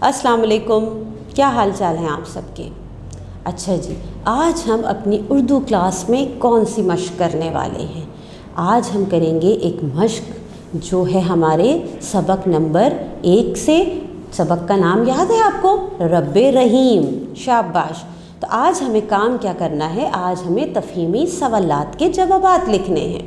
अस्सलाम वालेकुम, क्या हाल चाल हैं आप सबके। अच्छा जी, आज हम अपनी उर्दू क्लास में कौन सी मश्क करने वाले हैं। आज हम करेंगे एक मश्क जो है हमारे सबक नंबर 1 से। सबक का नाम याद है आपको? रब्बे रहीम। शाबाश। तो आज हमें काम क्या करना है, आज हमें तफ़हीमी सवालात के जवाबात लिखने हैं।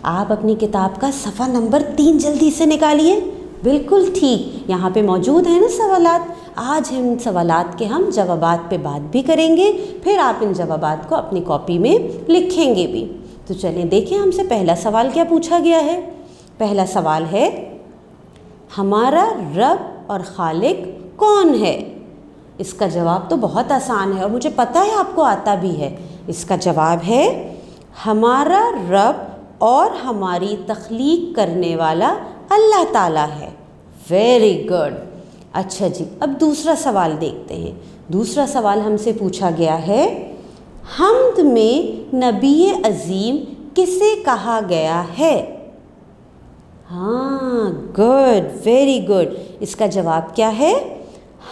आप अपनी किताब का सफ़ा नंबर 3 जल्दी से निकालिए। बिल्कुल ठीक, यहाँ पे मौजूद है ना सवालात। आज इन सवालात के हम जवाबात पे बात भी करेंगे, फिर आप इन जवाबात को अपनी कॉपी में लिखेंगे भी। तो चलें देखें, हमसे पहला सवाल क्या पूछा गया है। पहला सवाल है, हमारा रब और खालिक कौन है। इसका जवाब तो बहुत आसान है और मुझे पता है आपको आता भी है। इसका जवाब है, हमारा रब और हमारी तख्लीक करने वाला अल्लाह ताला है। Very good. अच्छा जी, अब दूसरा सवाल देखते हैं। दूसरा सवाल हमसे पूछा गया है, हम्द में नबी अज़ीम किसे कहा गया है। हाँ, गुड, वेरी गुड। इसका जवाब क्या है,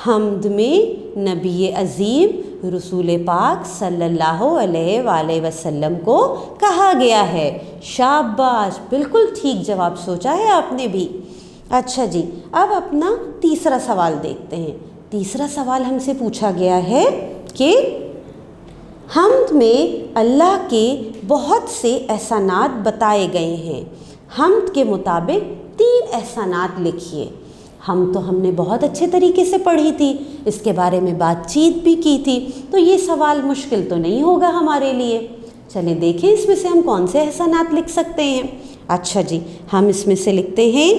हम्द में नबी अज़ीम रसूल पाक सल्लल्लाहु अलैहि वसल्लम को कहा गया है। शाबाश, बिल्कुल ठीक जवाब सोचा है आपने भी। अच्छा जी, अब अपना तीसरा सवाल देखते हैं। तीसरा सवाल हमसे पूछा गया है कि हम्द में अल्लाह के बहुत से एहसानात बताए गए हैं। हम्द के मुताबिक 3 एहसानात लिखिए। हमने बहुत अच्छे तरीके से पढ़ी थी, इसके बारे में बातचीत भी की थी, तो ये सवाल मुश्किल तो नहीं होगा हमारे लिए। चलें देखें इसमें से हम कौन से एहसानात लिख सकते हैं। अच्छा जी, हम इसमें से लिखते हैं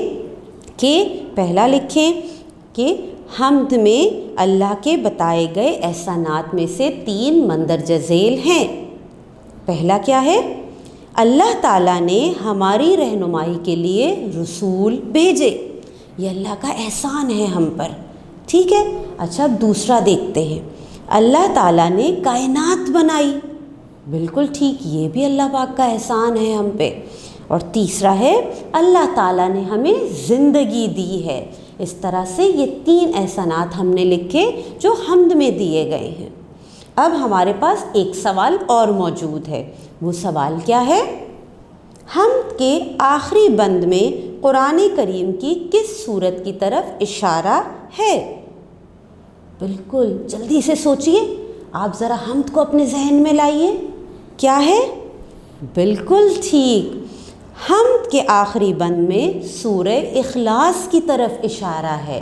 कि पहला लिखें कि हम्द में अल्लाह के बताए गए एहसानात में से 3 मंदरजा झेल हैं। पहला क्या है, अल्लाह ताला ने हमारी रहनुमाई के लिए रसूल भेजे। ये अल्लाह का एहसान है हम पर, ठीक है। अच्छा, अब दूसरा देखते हैं, अल्लाह ताला ने कायनात बनाई। बिल्कुल ठीक, ये भी अल्लाह पाक का एहसान है हम पे। और तीसरा है, अल्लाह ताला ने हमें ज़िंदगी दी है। इस तरह से ये 3 एहसानात हमने लिखे जो हम्द में दिए गए हैं। अब हमारे पास एक सवाल और मौजूद है। वो सवाल क्या है, हम्द के आखिरी बंद में कुरान करीम की किस सूरत की तरफ इशारा है। बिल्कुल, जल्दी से सोचिए, आप ज़रा हम्द को अपने जहन में लाइए। क्या है? बिल्कुल ठीक, हम्द के आखिरी बंद में सूरह इखलास की तरफ इशारा है।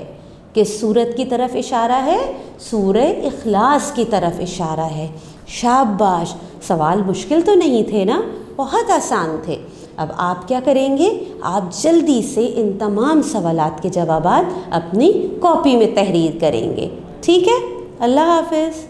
किस सूरत की तरफ इशारा है? सूरह इखलास की तरफ इशारा है। शाबाश, सवाल मुश्किल तो नहीं थे ना, बहुत आसान थे। अब आप क्या करेंगे, आप जल्दी से इन तमाम सवालात के जवाबात अपनी कॉपी में तहरीर करेंगे। ठीक है, अल्लाह हाफ़िज़।